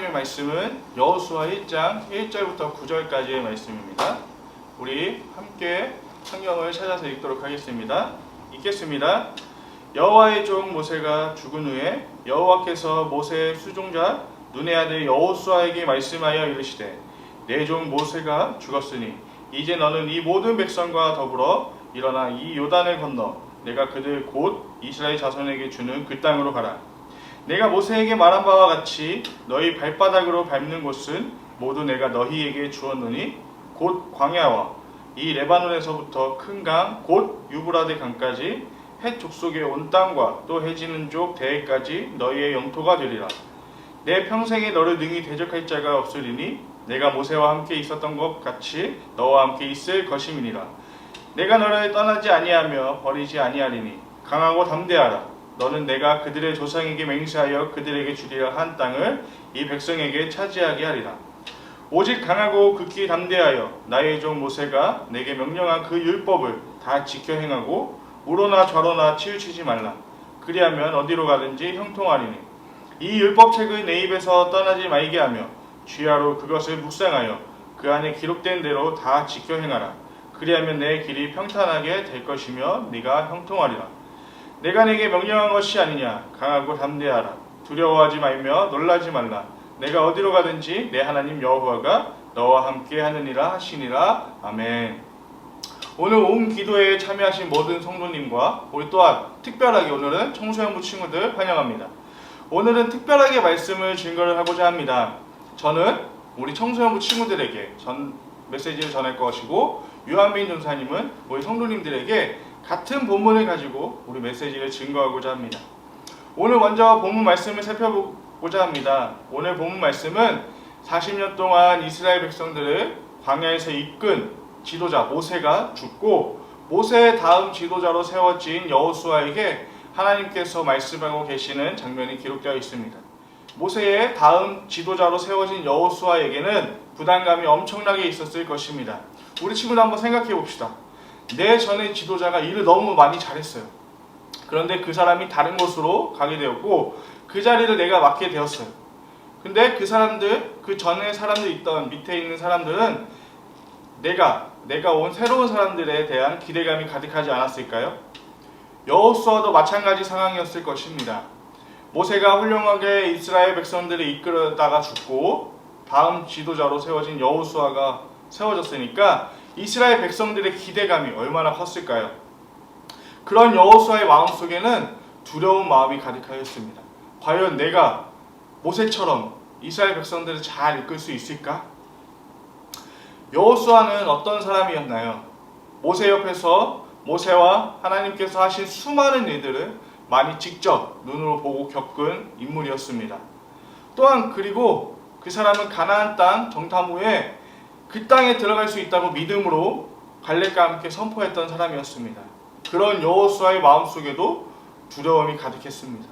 하나님의 말씀은 여호수아 1장 1절부터 9절까지의 말씀입니다. 우리 함께 성경을 찾아서 읽도록 하겠습니다. 읽겠습니다. 여호와의 종 모세가 죽은 후에 여호와께서 모세의 수종자 눈의 아들 여호수아에게 말씀하여 이르시되 내 종 모세가 죽었으니 이제 너는 이 모든 백성과 더불어 일어나 이 요단을 건너 내가 그들 곧 이스라엘 자손에게 주는 그 땅으로 가라. 내가 모세에게 말한 바와 같이 너희 발바닥으로 밟는 곳은 모두 내가 너희에게 주었노니 곧 광야와 이 레바논에서부터 큰 강 곧 유브라데 강까지 헷 족속의 온 땅과 또 해지는 족 대해까지 너희의 영토가 되리라. 내 평생에 너를 능히 대적할 자가 없으리니 내가 모세와 함께 있었던 것 같이 너와 함께 있을 것임이니라. 내가 너를 떠나지 아니하며 버리지 아니하리니 강하고 담대하라. 너는 내가 그들의 조상에게 맹세하여 그들에게 주리라 한 땅을 이 백성에게 차지하게 하리라. 오직 강하고 극히 담대하여 나의 종 모세가 내게 명령한 그 율법을 다 지켜 행하고 우로나 좌로나 치우치지 말라. 그리하면 어디로 가든지 형통하리니 이 율법책을 내 입에서 떠나지 말게 하며 주야로 그것을 묵상하여 그 안에 기록된 대로 다 지켜 행하라. 그리하면 내 길이 평탄하게 될 것이며 네가 형통하리라. 내가 내게 명령한 것이 아니냐. 강하고 담대하라. 두려워하지 말며 놀라지 말라. 내가 어디로 가든지 내 하나님 여호와가 너와 함께 하느니라 하시니라. 아멘. 오늘 온 기도에 참여하신 모든 성도님과 우리 또한 특별하게 오늘은 청소년부 친구들 환영합니다. 오늘은 특별하게 말씀을 증거를 하고자 합니다. 저는 우리 청소년부 친구들에게 메시지를 전할 것이고 유한빈 전사님은 우리 성도님들에게 같은 본문을 가지고 우리 메시지를 증거하고자 합니다. 오늘 먼저 본문 말씀을 살펴보고자 합니다. 오늘 본문 말씀은 40년 동안 이스라엘 백성들을 광야에서 이끈 지도자 모세가 죽고 모세의 다음 지도자로 세워진 여호수아에게 하나님께서 말씀하고 계시는 장면이 기록되어 있습니다. 모세의 다음 지도자로 세워진 여호수아에게는 부담감이 엄청나게 있었을 것입니다. 우리 친구들 한번 생각해 봅시다. 내 전에 지도자가 일을 너무 많이 잘했어요. 그런데 그 사람이 다른 곳으로 가게 되었고 그 자리를 내가 맡게 되었어요. 근데 그 사람들, 그 전에 사람들 있던 밑에 있는 사람들은 내가 온 새로운 사람들에 대한 기대감이 가득하지 않았을까요? 여호수아도 마찬가지 상황이었을 것입니다. 모세가 훌륭하게 이스라엘 백성들을 이끌다가 죽고 다음 지도자로 세워진 여호수아가 세워졌으니까 이스라엘 백성들의 기대감이 얼마나 컸을까요? 그런 여호수아의 마음속에는 두려운 마음이 가득하였습니다. 과연 내가 모세처럼 이스라엘 백성들을 잘 이끌 수 있을까? 여호수아는 어떤 사람이었나요? 모세 옆에서 모세와 하나님께서 하신 수많은 일들을 많이 직접 눈으로 보고 겪은 인물이었습니다. 또한 그리고 그 사람은 가나안 땅 정탐 후에 그 땅에 들어갈 수 있다고 믿음으로 갈렙과 함께 선포했던 사람이었습니다. 그런 여호수아의 마음속에도 두려움이 가득했습니다.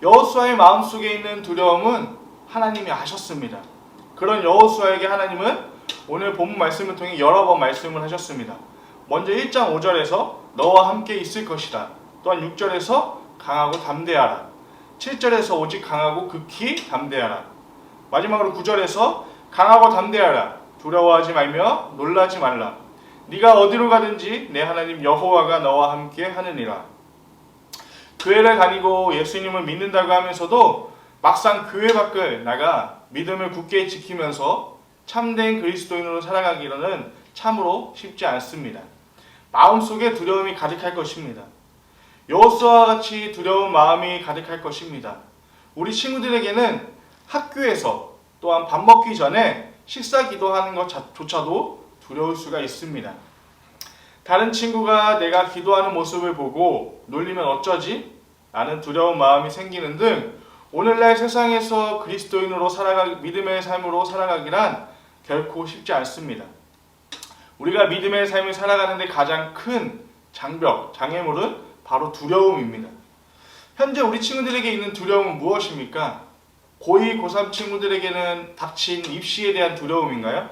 여호수아의 마음속에 있는 두려움은 하나님이 아셨습니다. 그런 여호수아에게 하나님은 오늘 본문 말씀을 통해 여러 번 말씀을 하셨습니다. 먼저 1장 5절에서 너와 함께 있을 것이다. 또한 6절에서 강하고 담대하라. 7절에서 오직 강하고 극히 담대하라. 마지막으로 9절에서 강하고 담대하라. 두려워하지 말며 놀라지 말라. 네가 어디로 가든지 내 하나님 여호와가 너와 함께 하느니라. 교회를 다니고 예수님을 믿는다고 하면서도 막상 교회 밖을 나가 믿음을 굳게 지키면서 참된 그리스도인으로 살아가기로는 참으로 쉽지 않습니다. 마음속에 두려움이 가득할 것입니다. 여호수아와 같이 두려운 마음이 가득할 것입니다. 우리 친구들에게는 학교에서 또한 밥 먹기 전에 식사 기도하는 것조차도 두려울 수가 있습니다. 다른 친구가 내가 기도하는 모습을 보고 놀리면 어쩌지? 라는 두려운 마음이 생기는 등 오늘날 세상에서 그리스도인으로 믿음의 삶으로 살아가기란 결코 쉽지 않습니다. 우리가 믿음의 삶을 살아가는데 가장 큰 장애물은 바로 두려움입니다. 현재 우리 친구들에게 있는 두려움은 무엇입니까? 고2, 고3 친구들에게는 닥친 입시에 대한 두려움인가요?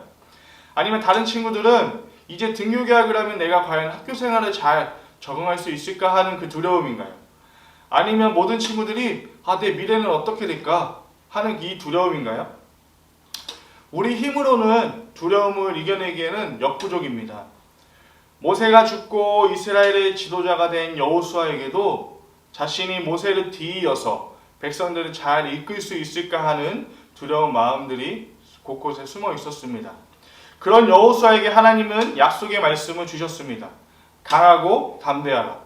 아니면 다른 친구들은 이제 등교계약을 하면 내가 과연 학교 생활을 잘 적응할 수 있을까 하는 그 두려움인가요? 아니면 모든 친구들이 내 미래는 어떻게 될까? 하는 이 두려움인가요? 우리 힘으로는 두려움을 이겨내기에는 역부족입니다. 모세가 죽고 이스라엘의 지도자가 된 여호수아에게도 자신이 모세를 뒤이어서 백성들을 잘 이끌 수 있을까 하는 두려운 마음들이 곳곳에 숨어 있었습니다. 그런 여호수아에게 하나님은 약속의 말씀을 주셨습니다. 강하고 담대하라.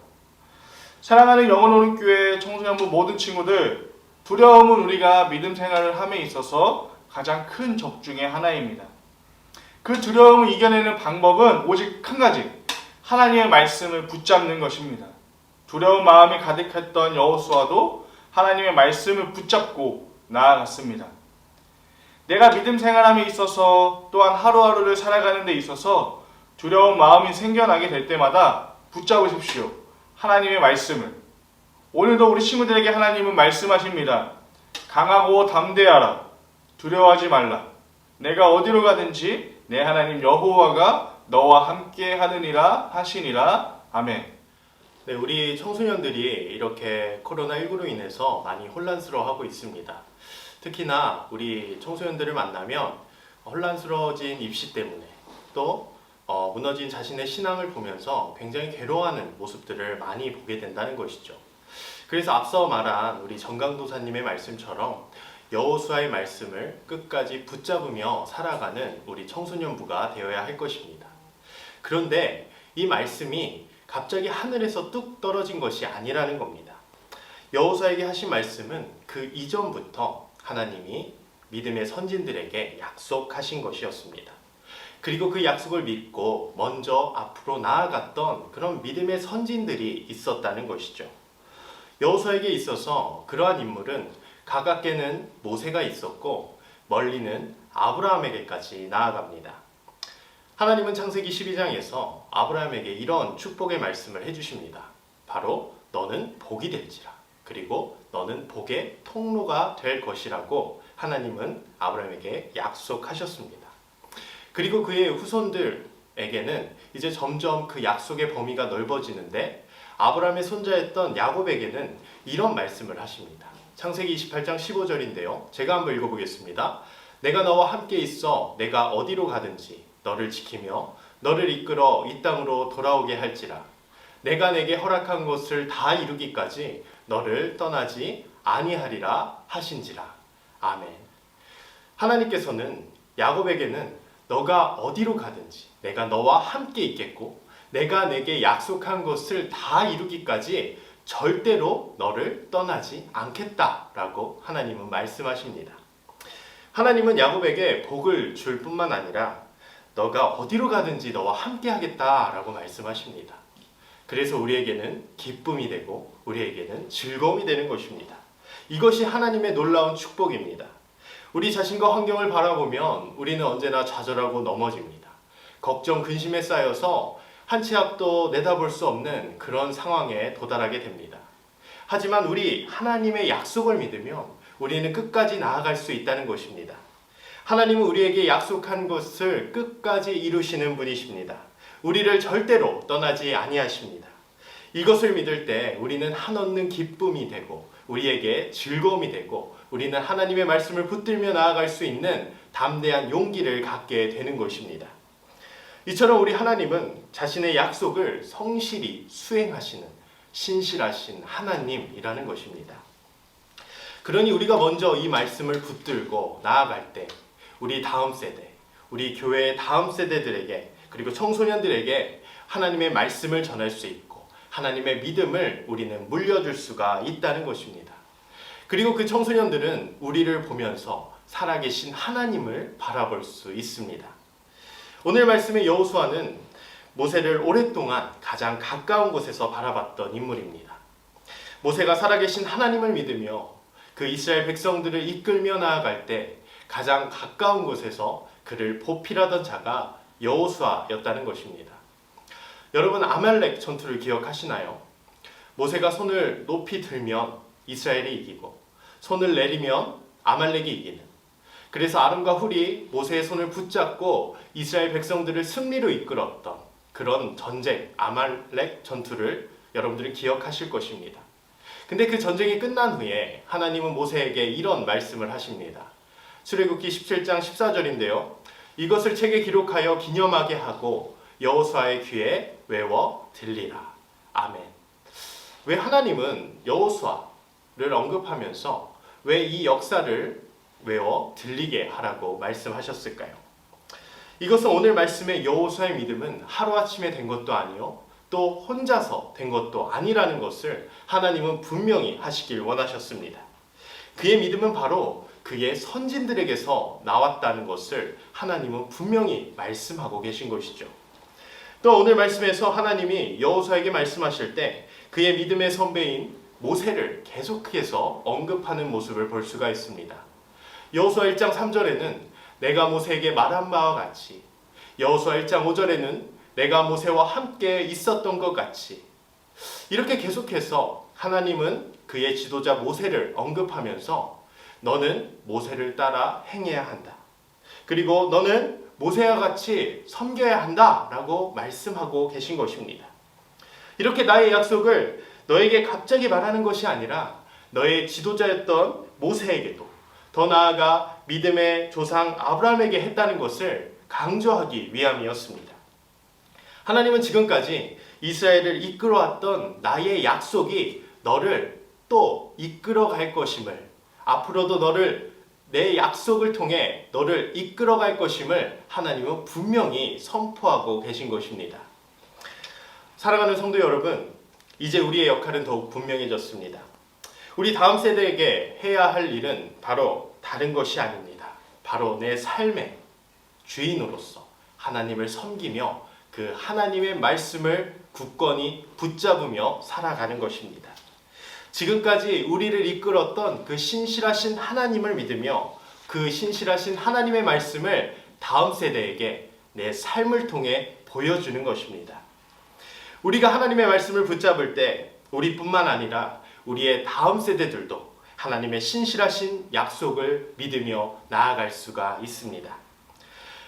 사랑하는 영원오른 교회 청소년부 모든 친구들, 두려움은 우리가 믿음 생활을 함에 있어서 가장 큰 적 중에 하나입니다. 그 두려움을 이겨내는 방법은 오직 한 가지, 하나님의 말씀을 붙잡는 것입니다. 두려운 마음이 가득했던 여호수아도 하나님의 말씀을 붙잡고 나아갔습니다. 내가 믿음 생활함에 있어서 또한 하루하루를 살아가는 데 있어서 두려운 마음이 생겨나게 될 때마다 붙잡으십시오. 하나님의 말씀을. 오늘도 우리 친구들에게 하나님은 말씀하십니다. 강하고 담대하라. 두려워하지 말라. 내가 어디로 가든지 내 하나님 여호와가 너와 함께 하느니라 하시니라. 아멘. 네, 우리 청소년들이 이렇게 코로나19로 인해서 많이 혼란스러워하고 있습니다. 특히나 우리 청소년들을 만나면 혼란스러워진 입시 때문에 또 무너진 자신의 신앙을 보면서 굉장히 괴로워하는 모습들을 많이 보게 된다는 것이죠. 그래서 앞서 말한 우리 정강도사님의 말씀처럼 여호수아의 말씀을 끝까지 붙잡으며 살아가는 우리 청소년부가 되어야 할 것입니다. 그런데 이 말씀이 갑자기 하늘에서 뚝 떨어진 것이 아니라는 겁니다. 여호수아에게 하신 말씀은 그 이전부터 하나님이 믿음의 선진들에게 약속하신 것이었습니다. 그리고 그 약속을 믿고 먼저 앞으로 나아갔던 그런 믿음의 선진들이 있었다는 것이죠. 여호수아에게 있어서 그러한 인물은 가깝게는 모세가 있었고 멀리는 아브라함에게까지 나아갑니다. 하나님은 창세기 12장에서 아브라함에게 이런 축복의 말씀을 해주십니다. 바로 너는 복이 될지라. 그리고 너는 복의 통로가 될 것이라고 하나님은 아브라함에게 약속하셨습니다. 그리고 그의 후손들에게는 이제 점점 그 약속의 범위가 넓어지는데 아브라함의 손자였던 야곱에게는 이런 말씀을 하십니다. 창세기 28장 15절인데요. 제가 한번 읽어보겠습니다. 내가 너와 함께 있어 내가 어디로 가든지 너를 지키며 너를 이끌어 이 땅으로 돌아오게 할지라. 내가 내게 허락한 것을 다 이루기까지 너를 떠나지 아니하리라 하신지라. 아멘. 하나님께서는 야곱에게는 너가 어디로 가든지 내가 너와 함께 있겠고 내가 내게 약속한 것을 다 이루기까지 절대로 너를 떠나지 않겠다라고 하나님은 말씀하십니다. 하나님은 야곱에게 복을 줄 뿐만 아니라 너가 어디로 가든지 너와 함께 하겠다라고 말씀하십니다. 그래서 우리에게는 기쁨이 되고 우리에게는 즐거움이 되는 것입니다. 이것이 하나님의 놀라운 축복입니다. 우리 자신과 환경을 바라보면 우리는 언제나 좌절하고 넘어집니다. 걱정, 근심에 쌓여서 한 치 앞도 내다볼 수 없는 그런 상황에 도달하게 됩니다. 하지만 우리 하나님의 약속을 믿으면 우리는 끝까지 나아갈 수 있다는 것입니다. 하나님은 우리에게 약속한 것을 끝까지 이루시는 분이십니다. 우리를 절대로 떠나지 아니하십니다. 이것을 믿을 때 우리는 한없는 기쁨이 되고 우리에게 즐거움이 되고 우리는 하나님의 말씀을 붙들며 나아갈 수 있는 담대한 용기를 갖게 되는 것입니다. 이처럼 우리 하나님은 자신의 약속을 성실히 수행하시는 신실하신 하나님이라는 것입니다. 그러니 우리가 먼저 이 말씀을 붙들고 나아갈 때 우리 다음 세대, 우리 교회의 다음 세대들에게 그리고 청소년들에게 하나님의 말씀을 전할 수 있고 하나님의 믿음을 우리는 물려줄 수가 있다는 것입니다. 그리고 그 청소년들은 우리를 보면서 살아계신 하나님을 바라볼 수 있습니다. 오늘 말씀의 여호수아는 모세를 오랫동안 가장 가까운 곳에서 바라봤던 인물입니다. 모세가 살아계신 하나님을 믿으며 그 이스라엘 백성들을 이끌며 나아갈 때 가장 가까운 곳에서 그를 보필하던 자가 여호수아였다는 것입니다. 여러분 아말렉 전투를 기억하시나요? 모세가 손을 높이 들면 이스라엘이 이기고 손을 내리면 아말렉이 이기는, 그래서 아론과 훌이 모세의 손을 붙잡고 이스라엘 백성들을 승리로 이끌었던 그런 전쟁 아말렉 전투를 여러분들이 기억하실 것입니다. 근데 그 전쟁이 끝난 후에 하나님은 모세에게 이런 말씀을 하십니다. 출애굽기 17장 14절인데요. 이것을 책에 기록하여 기념하게 하고 여호수아의 귀에 외워 들리라. 아멘. 왜 하나님은 여호수아를 언급하면서 왜 이 역사를 외워 들리게 하라고 말씀하셨을까요? 이것은 오늘 말씀의 여호수아의 믿음은 하루아침에 된 것도 아니요 또 혼자서 된 것도 아니라는 것을 하나님은 분명히 하시길 원하셨습니다. 그의 믿음은 바로 그의 선진들에게서 나왔다는 것을 하나님은 분명히 말씀하고 계신 것이죠. 또 오늘 말씀에서 하나님이 여호수아에게 말씀하실 때 그의 믿음의 선배인 모세를 계속해서 언급하는 모습을 볼 수가 있습니다. 여호수아 1장 3절에는 내가 모세에게 말한 바와 같이, 여호수아 1장 5절에는 내가 모세와 함께 있었던 것 같이, 이렇게 계속해서 하나님은 그의 지도자 모세를 언급하면서 너는 모세를 따라 행해야 한다. 그리고 너는 모세와 같이 섬겨야 한다 라고 말씀하고 계신 것입니다. 이렇게 나의 약속을 너에게 갑자기 말하는 것이 아니라 너의 지도자였던 모세에게도 더 나아가 믿음의 조상 아브라함에게 했다는 것을 강조하기 위함이었습니다. 하나님은 지금까지 이스라엘을 이끌어왔던 나의 약속이 너를 또 이끌어갈 것임을, 앞으로도 너를 내 약속을 통해 너를 이끌어갈 것임을 하나님은 분명히 선포하고 계신 것입니다. 사랑하는 성도 여러분, 이제 우리의 역할은 더욱 분명해졌습니다. 우리 다음 세대에게 해야 할 일은 바로 다른 것이 아닙니다. 바로 내 삶의 주인으로서 하나님을 섬기며 그 하나님의 말씀을 굳건히 붙잡으며 살아가는 것입니다. 지금까지 우리를 이끌었던 그 신실하신 하나님을 믿으며 그 신실하신 하나님의 말씀을 다음 세대에게 내 삶을 통해 보여주는 것입니다. 우리가 하나님의 말씀을 붙잡을 때 우리뿐만 아니라 우리의 다음 세대들도 하나님의 신실하신 약속을 믿으며 나아갈 수가 있습니다.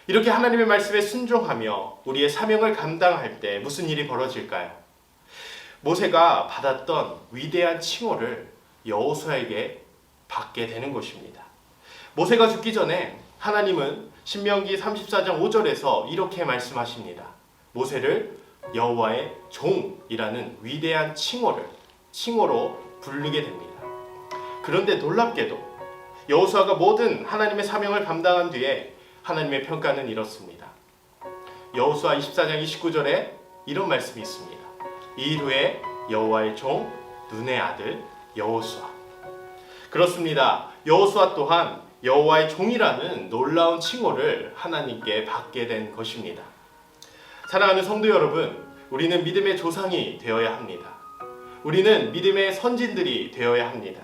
이렇게 하나님의 말씀에 순종하며 우리의 사명을 감당할 때 무슨 일이 벌어질까요? 모세가 받았던 위대한 칭호를 여호수아에게 받게 되는 것입니다. 모세가 죽기 전에 하나님은 신명기 34장 5절에서 이렇게 말씀하십니다. 모세를 여호와의 종이라는 위대한 칭호로 부르게 됩니다. 그런데 놀랍게도 여호수아가 모든 하나님의 사명을 감당한 뒤에 하나님의 평가는 이렇습니다. 여호수아 24장 29절에 이런 말씀이 있습니다. 이 일 후에 여호와의 종 눈의 아들 여호수아. 그렇습니다. 여호수아 또한 여호와의 종이라는 놀라운 칭호를 하나님께 받게 된 것입니다. 사랑하는 성도 여러분, 우리는 믿음의 조상이 되어야 합니다. 우리는 믿음의 선진들이 되어야 합니다.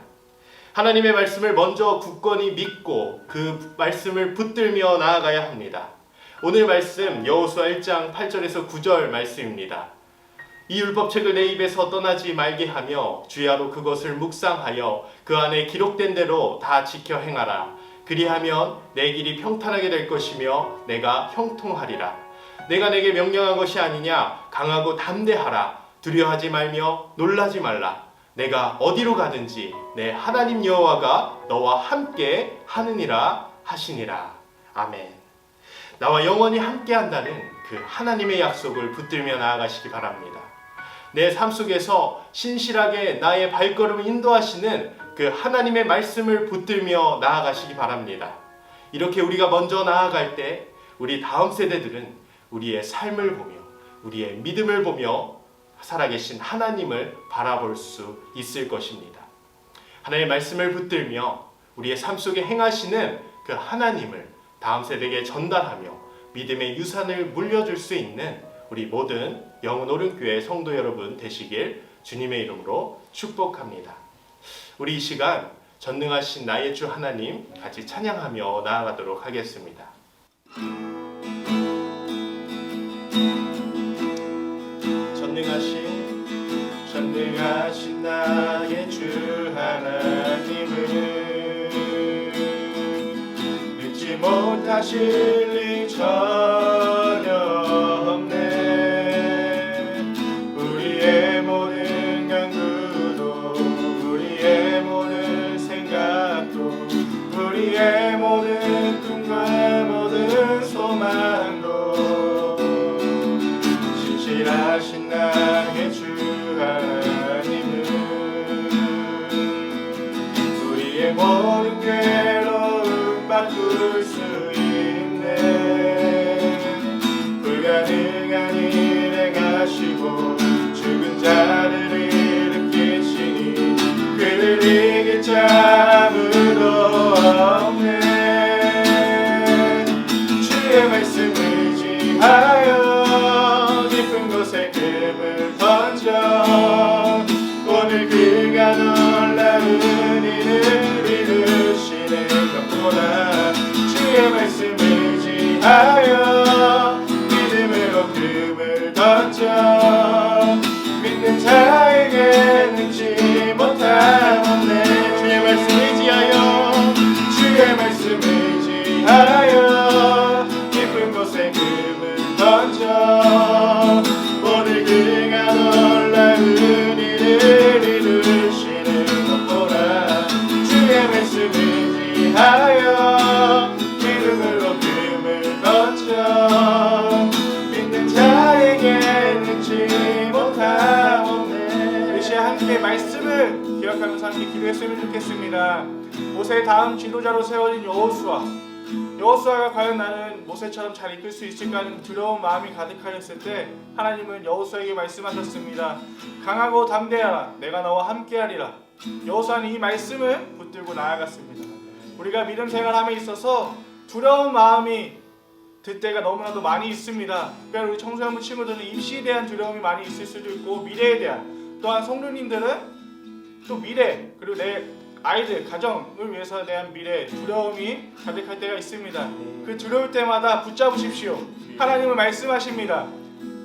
하나님의 말씀을 먼저 굳건히 믿고 그 말씀을 붙들며 나아가야 합니다. 오늘 말씀 여호수아 1장 8절에서 9절 말씀입니다. 이 율법책을 내 입에서 떠나지 말게 하며 주야로 그것을 묵상하여 그 안에 기록된 대로 다 지켜 행하라. 그리하면 내 길이 평탄하게 될 것이며 내가 형통하리라. 내가 내게 명령한 것이 아니냐. 강하고 담대하라. 두려워하지 말며 놀라지 말라. 내가 어디로 가든지 내 하나님 여호와가 너와 함께 하느니라 하시니라. 아멘. 나와 영원히 함께 한다는 그 하나님의 약속을 붙들며 나아가시기 바랍니다. 내 삶 속에서 신실하게 나의 발걸음을 인도하시는 그 하나님의 말씀을 붙들며 나아가시기 바랍니다. 이렇게 우리가 먼저 나아갈 때 우리 다음 세대들은 우리의 삶을 보며 우리의 믿음을 보며 살아계신 하나님을 바라볼 수 있을 것입니다. 하나님의 말씀을 붙들며 우리의 삶 속에 행하시는 그 하나님을 다음 세대에게 전달하며 믿음의 유산을 물려줄 수 있는 우리 모든 영혼 오른교회 성도 여러분 되시길 주님의 이름으로 축복합니다. 우리 이 시간 전능하신 나의 주 하나님 같이 찬양하며 나아가도록 하겠습니다. 전능하신 나의 주 하나님을 믿지 못하실 리 전혀 없네. 우리의 모든 강구도 먼저 오늘 그가 놀라운 일을 이루시는 것 보라. 주의 말씀을 지하여 믿음으로 금을 던져 믿는 자에게 능치 못하오네. 이 시간 함께 말씀을 기억하면서 함께 기도했으면 좋겠습니다. 모세의 다음 지도자로 세워진 여호수아가 과연 나는 모세처럼 잘 이끌 수 있을까 하는 두려운 마음이 가득하였을 때 하나님은 여호수아에게 말씀하셨습니다. 강하고 담대하라, 내가 너와 함께하리라. 여호수아는 이 말씀을 붙들고 나아갔습니다. 우리가 믿음 생활함에 있어서 두려운 마음이 들 때가 너무나도 많이 있습니다. 특별히 우리 청소년부 친구들은 입시에 대한 두려움이 많이 있을 수도 있고 미래에 대한, 또한 성도님들은 또 미래, 그리고 내 아이들, 가정을 위해서 대한 미래, 두려움이 가득할 때가 있습니다. 그 두려울 때마다 붙잡으십시오. 하나님은 말씀하십니다.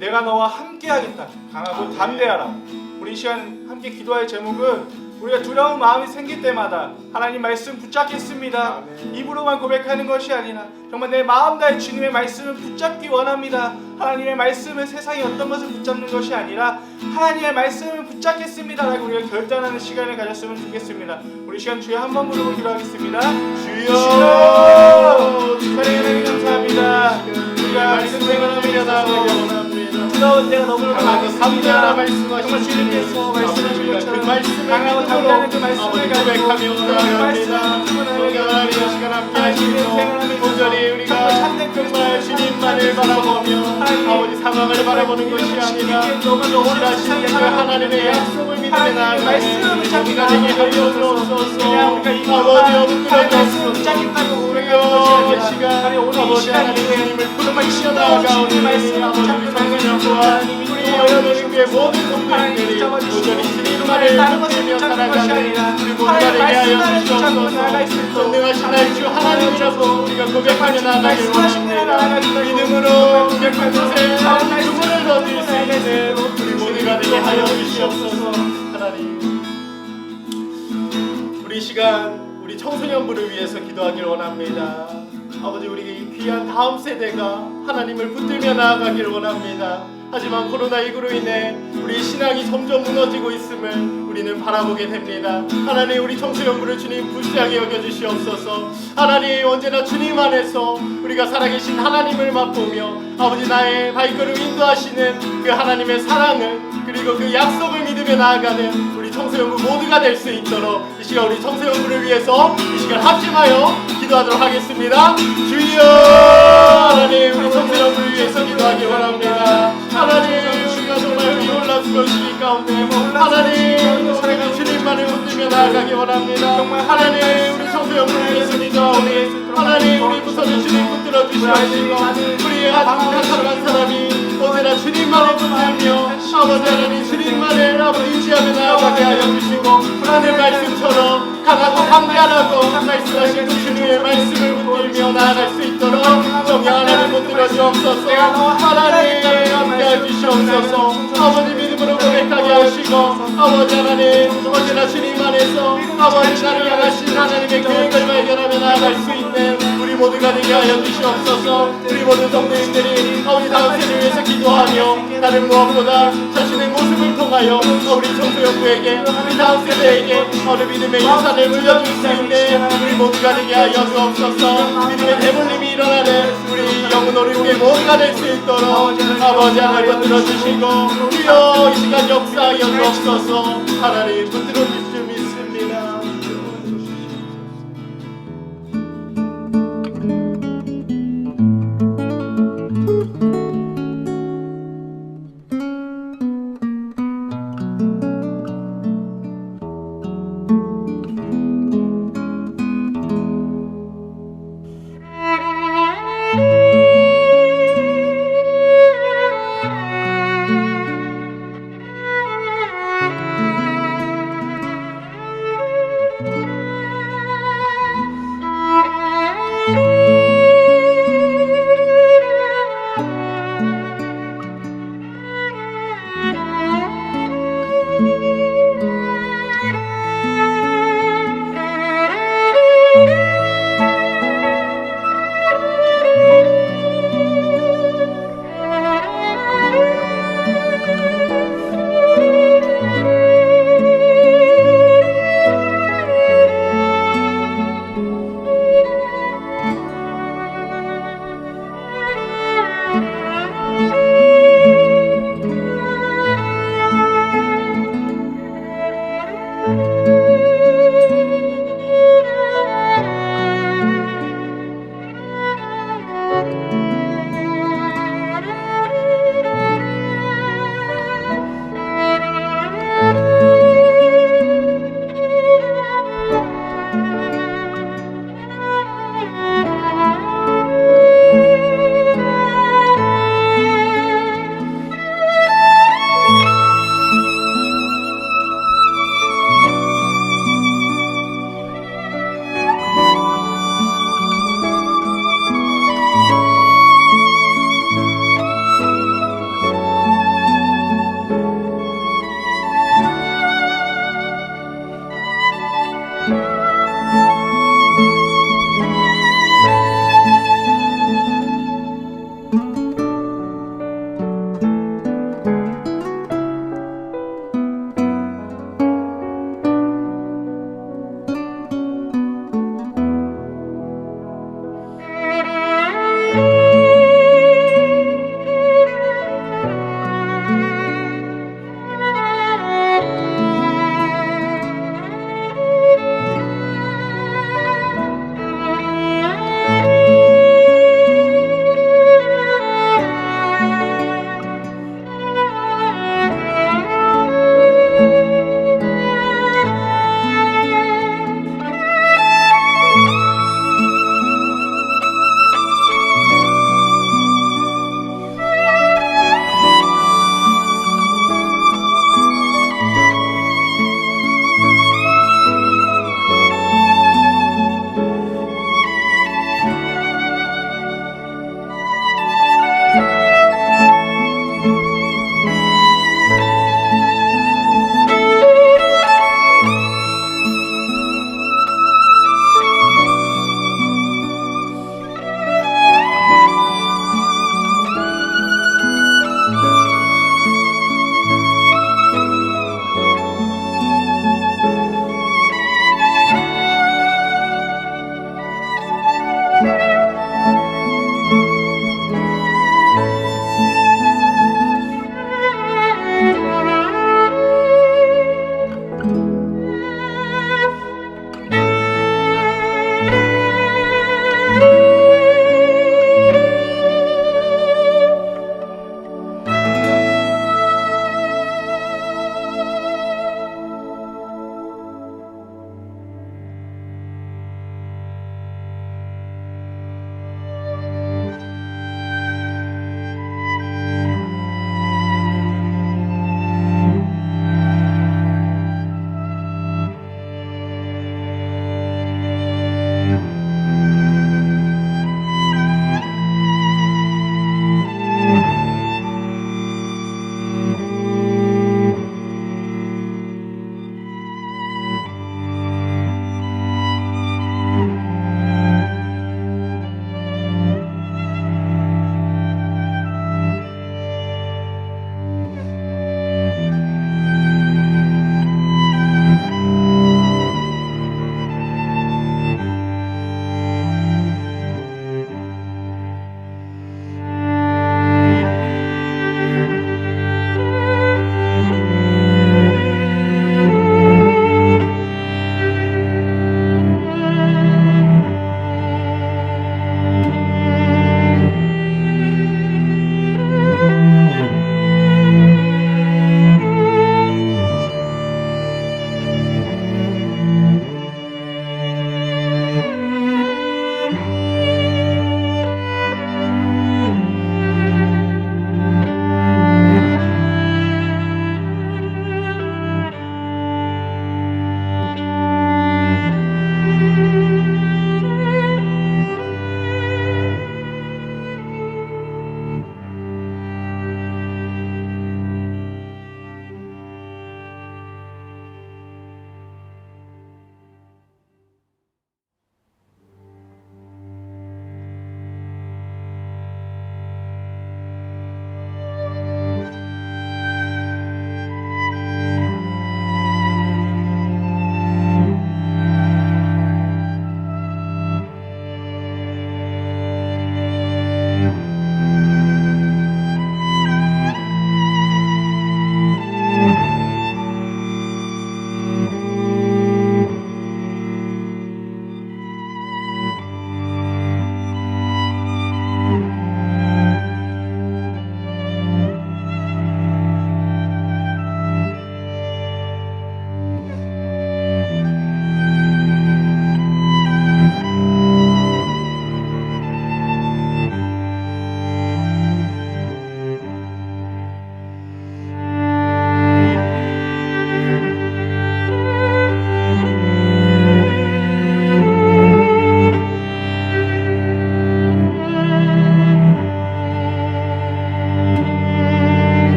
내가 너와 함께 하겠다. 강하고 담대하라. 우리 이 시간 함께 기도할 제목은 우리가 두려운 마음이 생길 때마다 하나님 말씀 붙잡겠습니다. 입으로만 고백하는 것이 아니라 정말 내 마음 다해 주님의 말씀을 붙잡기 원합니다. 하나님의 말씀을 세상의 어떤 것을 붙잡는 것이 아니라 하나님의 말씀을 붙잡겠습니다 라고 우리가 결단하는 시간을 가졌으면 좋겠습니다. 우리 시간 주여 한 번 부르고 기도하겠습니다. 주여 하나님 감사합니다. 우리가 믿음 생활합니다. 두려운 때가 너무나도 많습니다. 정말 주님께서 말씀하신 것처럼 강하고 담대하는 그 말씀을 가지고 그 말씀을 동경하는 시간 함께 하시고 온전히 우리가 정말 주님만을 바라보며 아버지 상황을 바라보는 것이 아니라 신하신 그 하나님의 약속을 믿음에 나아가는 우리가 되게 하여 주옵소서. 아버지 부끄러워하옵소서. 우리가 이 시간 아버지 하나님을 부름을 치어나가오니 아버지 성령과 우리 여러분의 모든 동물들이 온전히 주님만을 붙들며 살아가는 우리 모두가 되게 하여 주시옵소서. 전능하신 날 주 하나님이라서 우리가 고백하며 나아가길 원합니다. 믿음으로 고백할 곳에 주문을 얻을 수 있는 우리 모두가 되게 하여 주시옵소서. 하나님, 우리 시간 우리 청소년부를 위해서 기도하길 원합니다. 아버지, 우리 이 귀한 다음 세대가 하나님을 붙들며 나아가길 원합니다. 하지만 코로나19로 인해 우리 신앙이 점점 무너지고 있음을 우리는 바라보게 됩니다. 하나님, 우리 청소년부를 주님 불쌍히 여겨주시옵소서. 하나님, 언제나 주님 안에서 우리가 살아계신 하나님을 맛보며 아버지 나의 발걸음 인도하시는 그 하나님의 사랑을, 그리고 그 약속을 믿으며 나아가는 우리 청소년부 모두가 될 수 있도록 이 시간 우리 청소년부를 위해서 이 시간 합심하여 기도하도록 하겠습니다. 주여, 하나님, 우리 청소년부를 위해서 기도하기 원합니다. 하나님, 우리가 정말 우리 혼란스러운 시기 가운데 하나님, 우리가 주님만을 붙들며 나아가기 원합니다. 하나님, 우리 청소년부를 위해서 기도하오니 하나님, 우리부터는 주님 붙들어 주시옵시고 우리의 한 사람이 언제나 주님만을 붙들며 아버지 하나님, 주님만을 아버지 의지하며 나아가게 하여 주시고 하나님 말씀처럼 강하고 담대하라고 말씀하신 그 주님의 말씀을 붙들며 나아갈 수 있도록 정령 하나님 붙들어 주옵소서. 하나님 함께해 주시옵소서. 아버지, 믿음으로 고백하게 하시고 아버지 하나님, 언제나 주님 안에서 아버지 나를 향하신 하나님의 계획을 발견하며 나아갈 수 있는 우리 모두가 되게 하여 주시옵소서. 우리 모든 성도님들이 아버지 다음 세대를 위해서 기도하며 다른 무엇보다 자신의 모습을 통하여 우리 청소년부에게 우리 다음 세대에게 어느 믿음의 유산을 물려줄 수 있는 우리 모두가 되게 하여 주옵소서. 믿음의 대물림이 일어나는 우리 영혼 어린이의 모두가 될 수 있도록 아버지 하나님 붙들어 주시고 주여 이 시간 역사하여 주옵소서. 하나님 붙들어 주시고